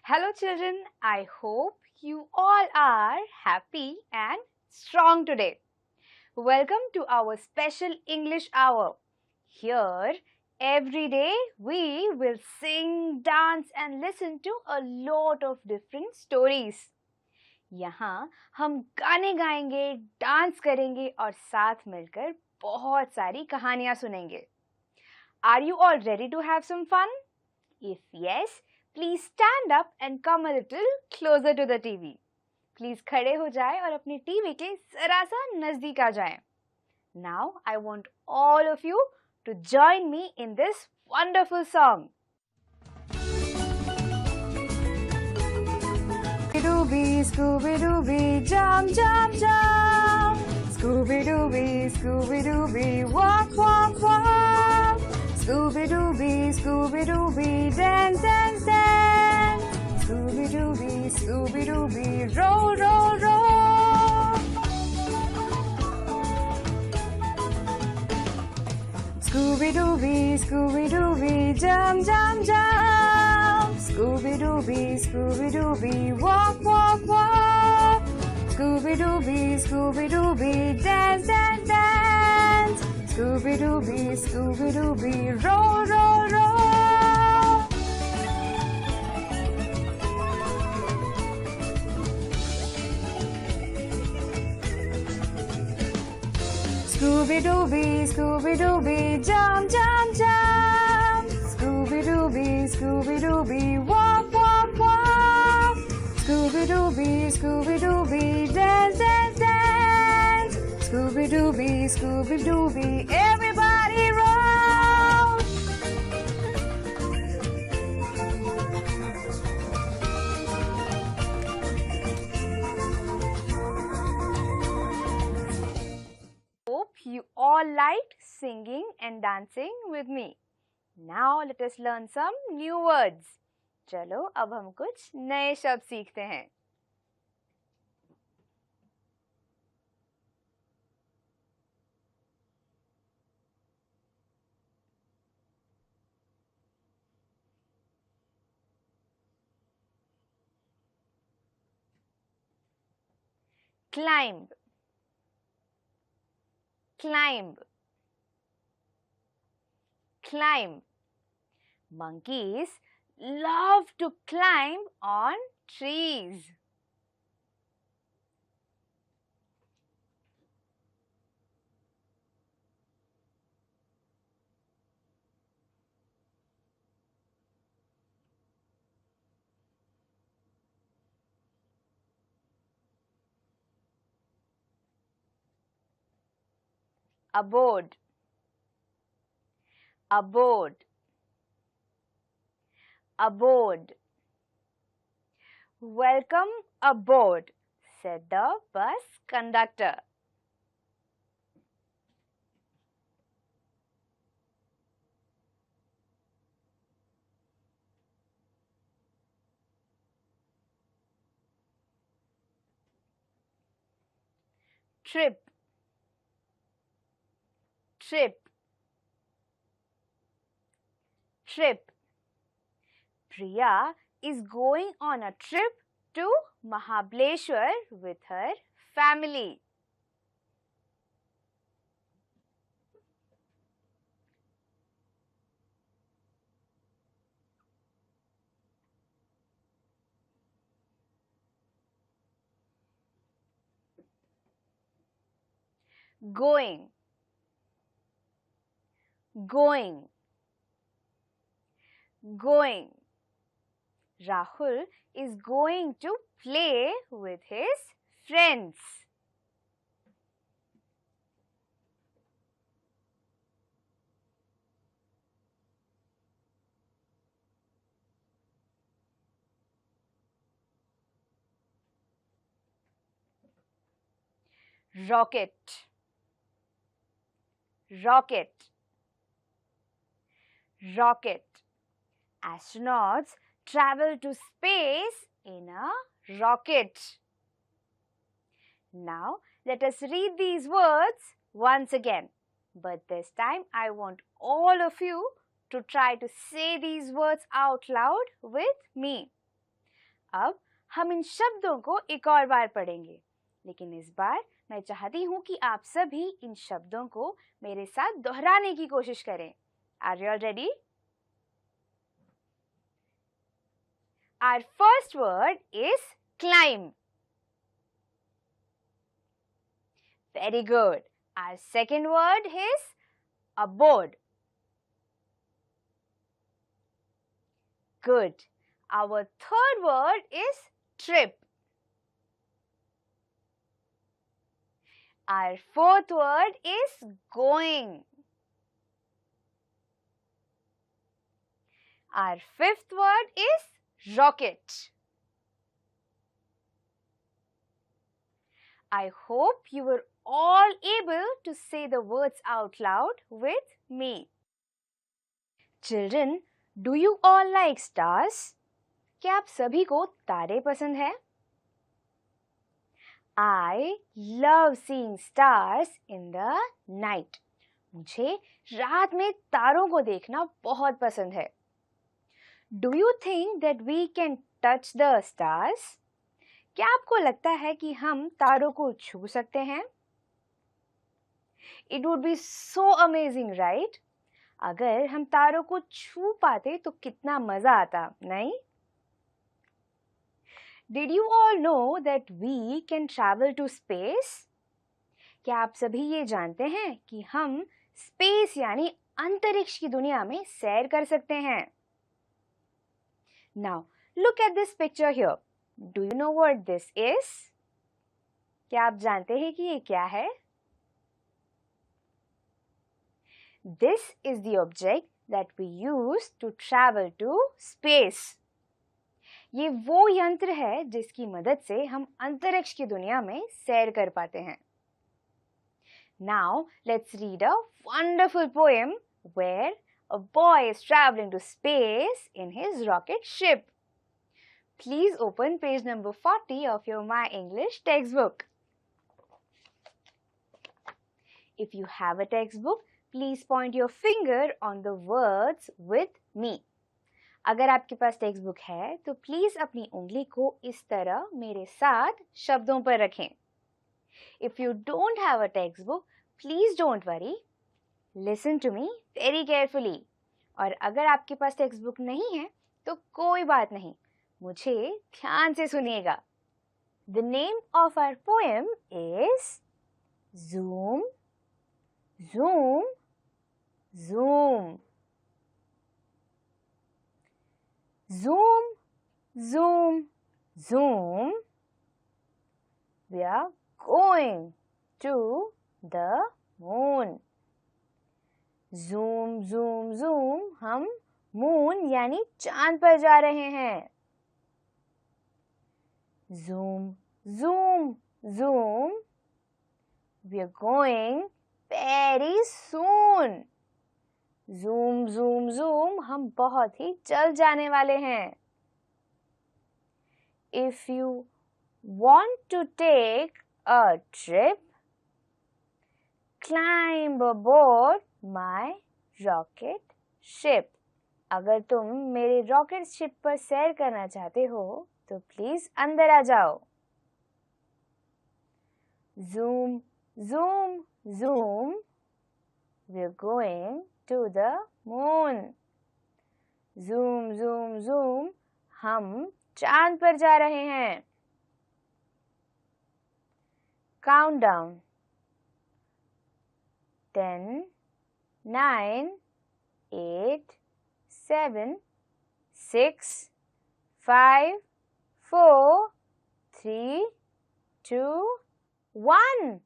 Hello children, I hope you all are happy and strong today. Welcome to our special English hour. Here, every day we will sing, dance and listen to a lot of different stories. यहाँ हम गाने गाएंगे, dance करेंगे और साथ मिलकर बहुत सारी कहानियाँ सुनेंगे. Are you all ready to have some fun? If yes, please stand up and come a little closer to the TV. Please खड़े हो जाएं और अपनी टीवी के जरा सा नजदीक आ जाएं. Now I want all of you to join me in this wonderful song. Scooby-Dooby, Scooby-Dooby, jump, jump, jump. Scooby-Dooby, Scooby-Dooby, walk, walk, walk. Scooby-Dooby, Scooby-Dooby, dance, dance, dance. Scooby-Dooby, Scooby-Dooby, roll, roll, roll. Scooby-Dooby, Scooby-Dooby, jump, jump, jump. Scooby-Dooby, Scooby-Dooby, walk, walk, walk. Scooby-Dooby, Scooby-Dooby, dance, dance, dance. Scooby-Dooby, Scooby-Dooby, roll, roll, roll. Scooby-Dooby, Scooby-Dooby, jump, jump, jump. Scooby-Dooby, Scooby-Dooby, walk, walk, walk. Scooby-Dooby, Scooby-Dooby, dance, dance, dance. Scooby-Dooby, Scooby-Dooby, everybody roll! Hope you all liked singing and dancing with me. Now let us learn some new words. चलो अब हम कुछ नए शब्द सीखते हैं. Climb, climb, climb. Monkeys love to climb on trees. Aboard, aboard, aboard. Welcome aboard, said the bus conductor. Trip, trip, trip. Priya is going on a trip to Mahabaleshwar with her family. Going, going, going. Rahul is going to play with his friends. rocket, rocket, rocket. Astronauts travel to space in a rocket. Now, let us read these words once again. But this time, I want all of you to try to say these words out loud with me. अब हम इन शब्दों को एक और बार पढ़ेंगे, लेकिन इस बार मैं चाहती हूँ कि आप सभी इन शब्दों को मेरे साथ दोहराने की कोशिश करें. Are you all ready? Our first word is climb. Very good. Our second word is aboard. Good. Our third word is trip. Our fourth word is going. Our fifth word is rocket. I hope you were all able to say the words out loud with me. Children, do you all like stars? क्या आप सभी को तारे पसंद है? I love seeing stars in the night. मुझे रात में तारों को देखना बहुत पसंद है. Do you think that we can touch the stars? क्या आपको लगता है कि हम तारों को छू सकते हैं? It would be so amazing, right? अगर हम तारों को छू पाते तो कितना मजा आता, नहीं? Did you all know that we can travel to space? क्या आप सभी ये जानते हैं कि हम स्पेस यानी अंतरिक्ष की दुनिया में सैर कर सकते हैं? Now, look at this picture here. Do you know what this is? क्या आप जानते हैं कि ये क्या है? This is the object that we use to travel to space. ये वो यंत्र है जिसकी मदद से हम अंतरिक्ष की दुनिया में सैर कर पाते हैं. Now, let's read a wonderful poem where a boy is traveling to space in his rocket ship. Please open page number 40 of your My English textbook. If you have a textbook, please point your finger on the words with me. अगर आपके पास text book है तो please अपनी उंगली को इस तरह मेरे साथ शब्दों पर रखें. If you don't have a textbook, please don't worry. Listen to me very carefully. और अगर आपके पास टेक्स्ट बुक नहीं है तो कोई बात नहीं, मुझे ध्यान से सुनिएगा. The name of our poem is Zoom, Zoom, Zoom. Zoom, zoom, zoom. We are going to the moon. Zoom, zoom, zoom. हम moon यानी चांद पर जा रहे हैं. Zoom, zoom, zoom. We are going very soon. Zoom, zoom, zoom. हम बहुत ही जल्द जाने वाले हैं. If you want to take a trip, climb aboard my rocket ship. अगर तुम मेरे रॉकेट शिप पर सैर करना चाहते हो तो प्लीज अंदर आ जाओ. Zoom, zoom, zoom. We're going to the moon. Zoom, zoom, zoom. हम चांद पर जा रहे हैं. Countdown. 10, 9, 8, 7, 6, 5, 4, 3, 2, 1.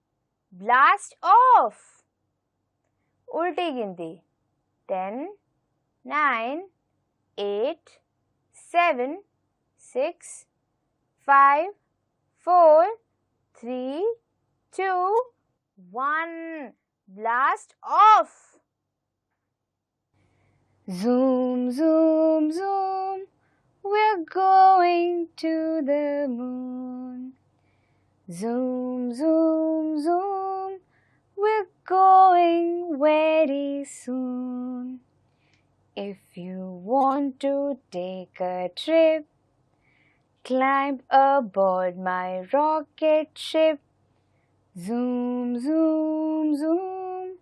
Blast off. उल्टी गिनती. 10, 9, 8, 7, 6, 5, 4, 3, 2, 1. Blast off! Zoom, zoom, zoom. We're going to the moon. Zoom, zoom, zoom. We're going very soon. If you want to take a trip, climb aboard my rocket ship. Zoom, zoom, zoom.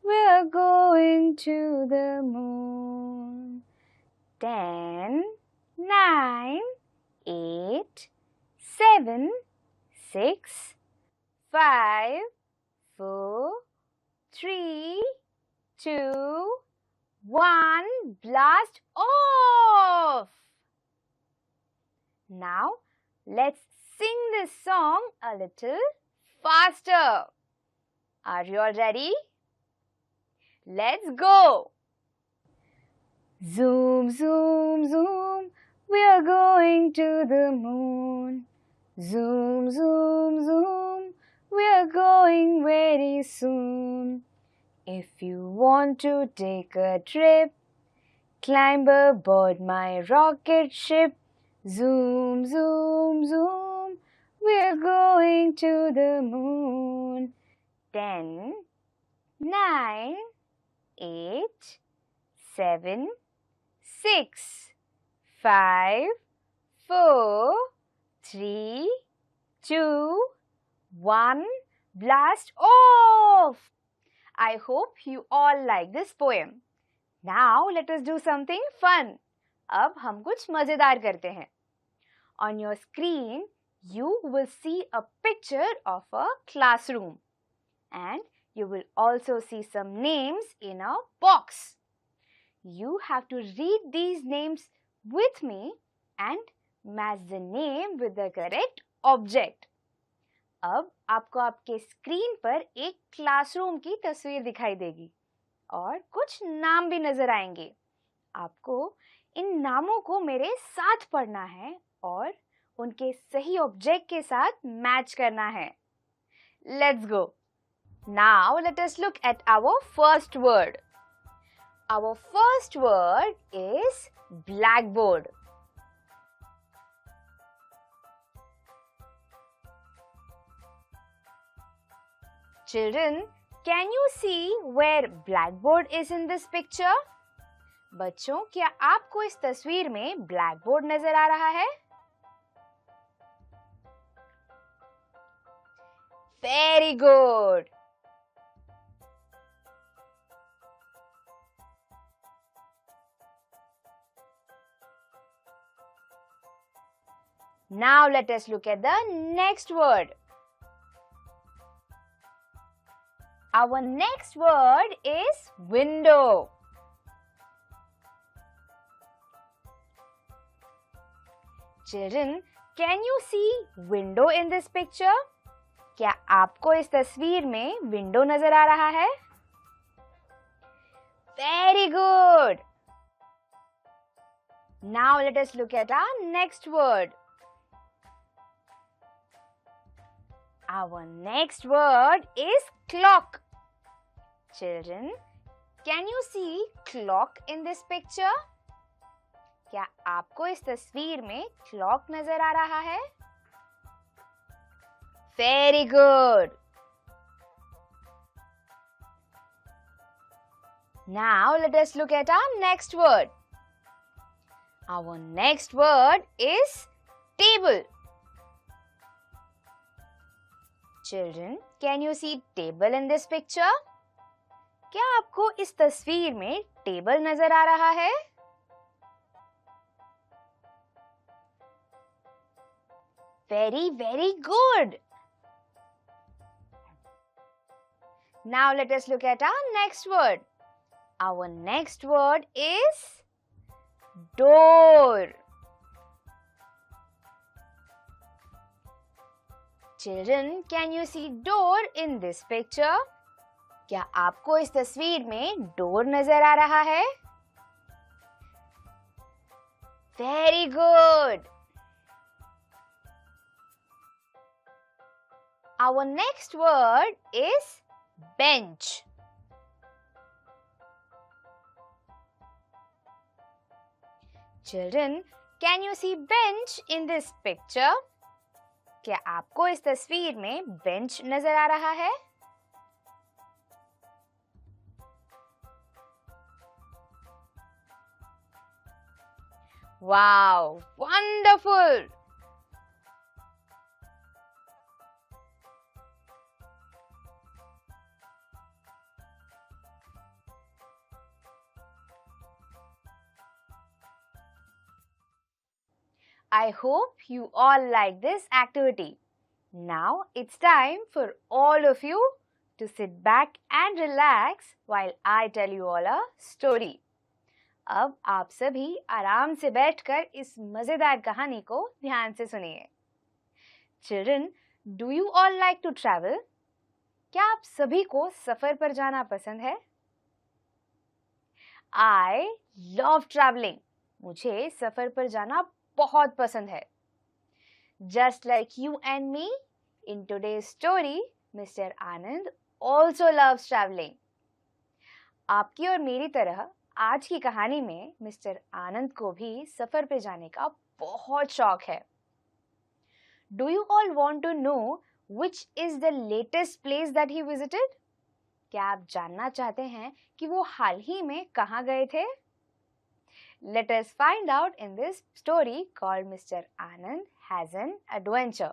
We're going to the moon. 10, 9, 8, 7, 6, 5, 4, 3, 2, 1. Blast off! Now, let's sing this song a little faster. Are you all ready? Let's go! Zoom, zoom, zoom. We are going to the moon. Zoom, zoom, zoom. We are going very soon. If you want to take a trip, climb aboard my rocket ship. Zoom, zoom, zoom. We're going to the moon. 10, 9, 8, 7, 6, 5, 4, 3, 2, 1. Blast off! I hope you all like this poem. Now let us do something fun. अब हम कुछ मजेदार करते हैं. On your screen, you will see a picture of a classroom. And you will also see some names in a box. You have to read these names with me and match the name with the correct object. अब आपको आपके screen पर एक classroom की तस्वीर दिखाई देगी और कुछ नाम भी नजर आएंगे. आपको इन नामों को मेरे साथ पढ़ना है और उनके सही ऑब्जेक्ट के साथ मैच करना है. Let's go. Now let us look at our first word. Our first word is blackboard. Children, can you see where blackboard is in this picture? बच्चों, क्या आपको इस तस्वीर में ब्लैकबोर्ड नजर आ रहा है? Very good. Now let us look at the next word. Our next word is window. Children, can you see window in this picture? क्या आपको इस तस्वीर में विंडो नजर आ रहा है? Very good. Now let us look at our next word. Our next word is clock. Children, can you see clock in this picture? क्या आपको इस तस्वीर में क्लॉक नजर आ रहा है? Very good. Now let us look at our next word. Our next word is table. Children, can you see table in this picture? क्या आपको इस तस्वीर में टेबल नजर आ रहा है? Very, very good. Now let us look at our next word. Our next word is door. Children, can you see door in this picture? क्या आपको इस तस्वीर में डोर नजर आ रहा है? Very good. Our next word is bench. Children, can you see bench in this picture? क्या आपको इस तस्वीर में बेंच नजर आ रहा है? Wow, wonderful! I hope you all like this activity. Now it's time for all of you to sit back and relax while I tell you all a story. अब आप सभी आराम से बैठकर इस मजेदार कहानी को ध्यान से सुनिए. Children, do you all like to travel? क्या आप सभी को सफर पर जाना पसंद है? I love traveling. मुझे सफर पर जाना बहुत पसंद है. Just like you and me, in today's story, Mr. Anand also loves traveling. आपकी और मेरी तरह आज की कहानी में मिस्टर आनंद को भी सफर पे जाने का बहुत शौक है. Do you all want to know which is the latest place that he visited? क्या आप जानना चाहते हैं कि वो हाल ही में कहाँ गए थे? Let us find out in this story called Mr. Anand Has an Adventure.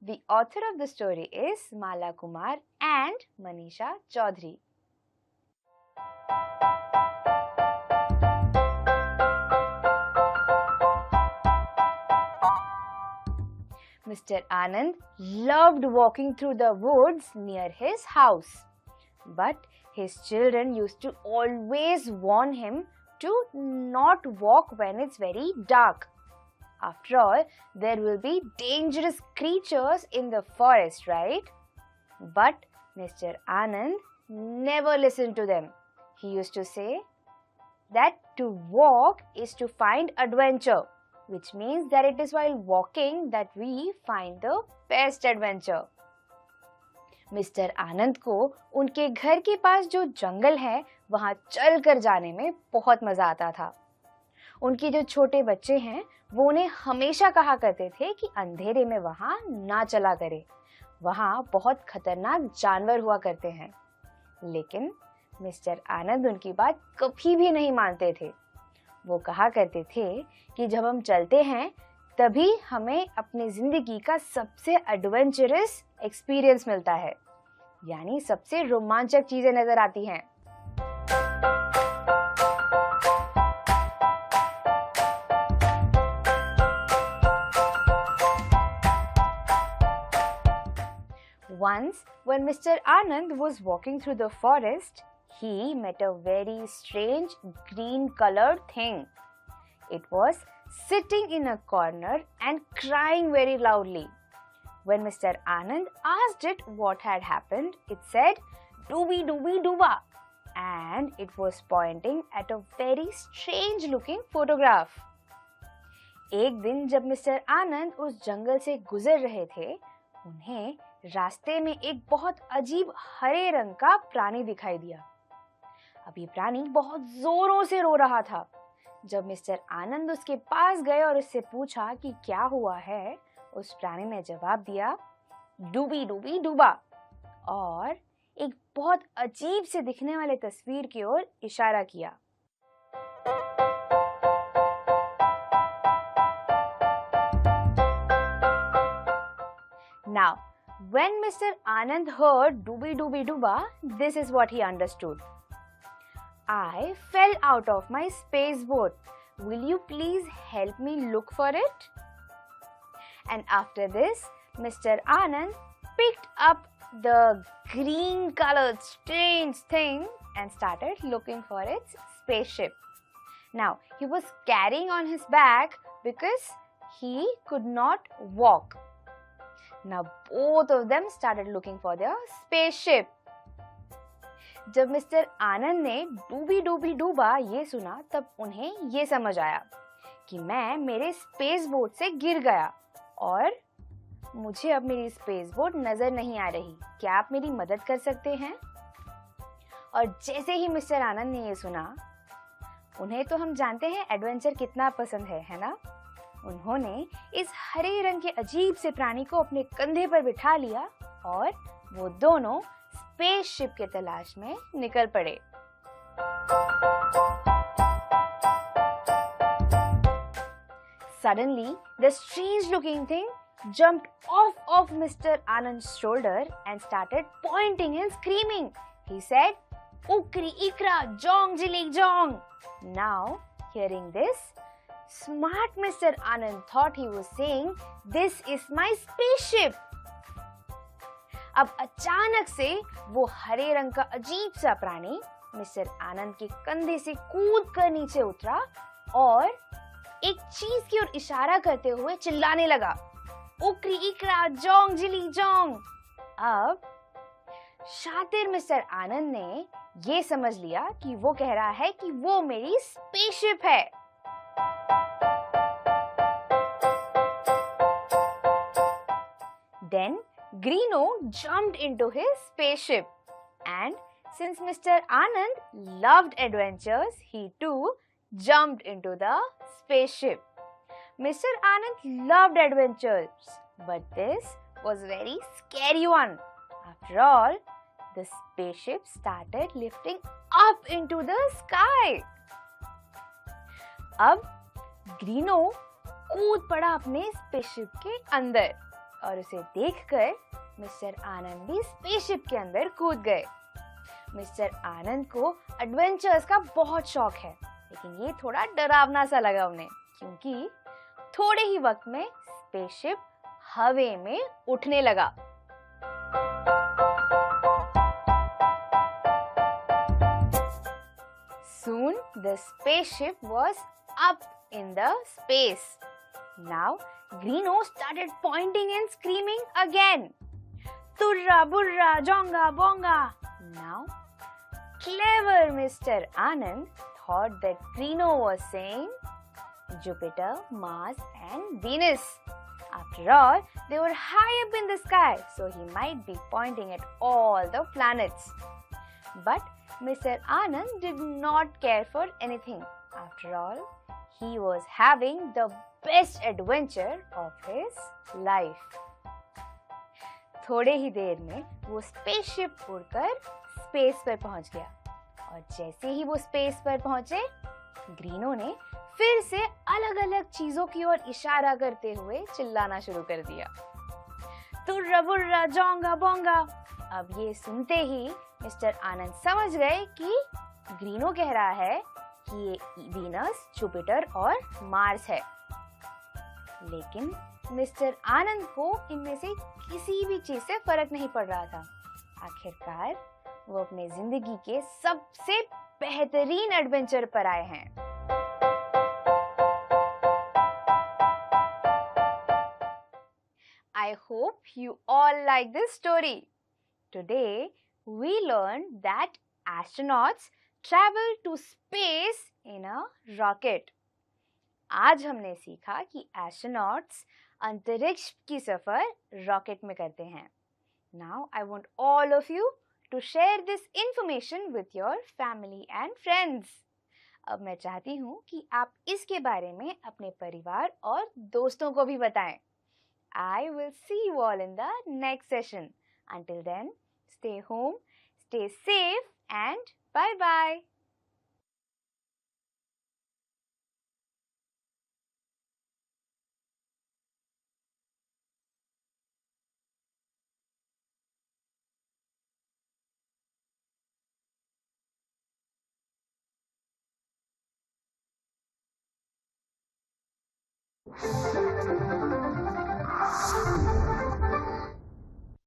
The author of the story is Mala Kumar and Manisha Chaudhary. Mr. Anand loved walking through the woods near his house. But his children used to always warn him to not walk when it's very dark. After all, there will be dangerous creatures in the forest, right? But Mr. Anand never listened to them. He used to say that to walk is to find adventure, which means that it is while walking that we find the best adventure. Mister Anand को उनके घर के पास जो जंगल है वहाँ चल कर जाने में बहुत मजा आता था. उनके जो छोटे बच्चे हैं वो उन्हें हमेशा कहा करते थे कि अंधेरे में वहाँ ना चला करे, वहाँ बहुत खतरनाक जानवर हुआ करते हैं. लेकिन मिस्टर आनंद उनकी बात कभी भी नहीं मानते थे. वो कहा करते थे कि जब हम चलते हैं तभी हमें अपनी जिंदगी का सबसे एडवेंचरस एक्सपीरियंस मिलता है, यानी सबसे रोमांचक चीजें नजर आती हैं. Once, when Mr. Anand was walking through the forest, he met a very strange green-colored thing. It was sitting in a corner and crying very loudly. When Mr. Anand asked it what had happened, it said, "Dooby dooby dooba," and it was pointing at a very strange-looking photograph. एक दिन जब mister आनंद उस जंगल से गुजर रहे थे, उन्हें रास्ते में एक बहुत अजीब हरे रंग का प्राणी दिखाई दिया. अब ये प्राणी बहुत जोरों से रो रहा था. जब मिस्टर आनंद उसके पास गए और उससे पूछा कि क्या हुआ है, उस प्राणी ने जवाब दिया, "डूबी डूबी डूबा," और एक बहुत अजीब से दिखने वाले तस्वीर की ओर इशारा किया. Now, when Mr. Anand heard "Dooby Dooby Dooba," this is what he understood. "I fell out of my space boat. Will you please help me look for it?" And after this, Mr. Anand picked up the green-colored strange thing and started looking for its spaceship. Now, he was carrying on his back because he could not walk. Now, both of them started looking for their spaceship. जब mister आनंद ने डूबी डूबी डूबा ये सुना, तब उन्हें ये समझ आया कि मैं मेरे स्पेस बोट से गिर गया और मुझे अब मेरी स्पेस बोट नजर नहीं आ रही, क्या आप मेरी मदद कर सकते हैं? और जैसे ही मिस्टर आनंद ने ये सुना, उन्हें तो हम जानते हैं एडवेंचर कितना पसंद है ना? उन्होंने इस हरे रंग के अजीब से प्राणी को अपने कंधे पर बिठा लिया और वो दोनों स्पेसशिप के तलाश में निकल पड़े। Suddenly, the strange-looking thing jumped off Mr. Anand's shoulder and started pointing and screaming. He said, "Ukri ikra, jong jilik jong." Now, hearing this, smart Mr. Anand thought he was saying, "This is my spaceship." अब अचानक से वो हरे रंग का अजीब सा प्राणी mister आनंद के कंधे से कूद कर नीचे उतरा और एक चीज की ओर इशारा करते हुए चिल्लाने लगा, "उकरी इकरा, जोंग जिली जोंग।" अब शातिर मिस्टर आनंद ने ये समझ लिया कि वो कह रहा है कि वो मेरी स्पेसशिप है। Then Greeno jumped into his spaceship, and since Mr. Anand loved adventures, he too jumped into the spaceship. Mr. Anand loved adventures, but this was a very scary one. After all, the spaceship started lifting up into the sky. अब ग्रीनो कूद पड़ा अपने spaceship के अंदर और उसे देखकर mister आनंद भी स्पेसशिप के अंदर कूद गए। मिस्टर आनंद को एडवेंचर्स का बहुत शौक है, लेकिन ये थोड़ा डरावना सा लगा उन्हें, क्योंकि थोड़े ही वक्त में स्पेसशिप हवा में उठने लगा। Soon the spaceship was up in the space. Now Greeno started pointing and screaming again. Turra burra jonga bonga. Now clever Mr. Anand thought that Greeno was saying Jupiter, Mars and Venus. After all, they were high up in the sky, so he might be pointing at all the planets. But Mr. Anand did not care for anything. After all, he was having the best adventure of his life. थोड़े ही देर में वो spaceship उड़कर space पर पहुंच गया और जैसे ही वो स्पेस पर पहुंचे, ग्रीनो ने फिर से अलग-अलग चीजों की ओर इशारा करते हुए चिल्लाना शुरू कर दिया। तुर्रा बुर्रा जोंगा बोंगा। अब ये सुनते ही मिस्टर आनंद समझ गए कि ग्रीनो कह रहा है कि ये वीनस, जुपिटर और मार्स है। लेकिन मिस्टर आनंद को इनमें से किसी भी चीज से फर्क नहीं पड़ रहा था। आखिरकार वो अपने जिंदगी के सबसे बेहतरीन एडवेंचर पर आए हैं। I hope you all like this story. Today we learned that astronauts travel to space in a rocket. आज हमने सीखा कि एस्ट्रोनॉट्स अंतरिक्ष की सफर रॉकेट में करते हैं। Now I want all of you to share this information with your family and friends. अब मैं चाहती हूँ कि आप इसके बारे में अपने परिवार और दोस्तों को भी बताएं। I will see you all in the next session. Until then, stay home, stay safe and bye-bye.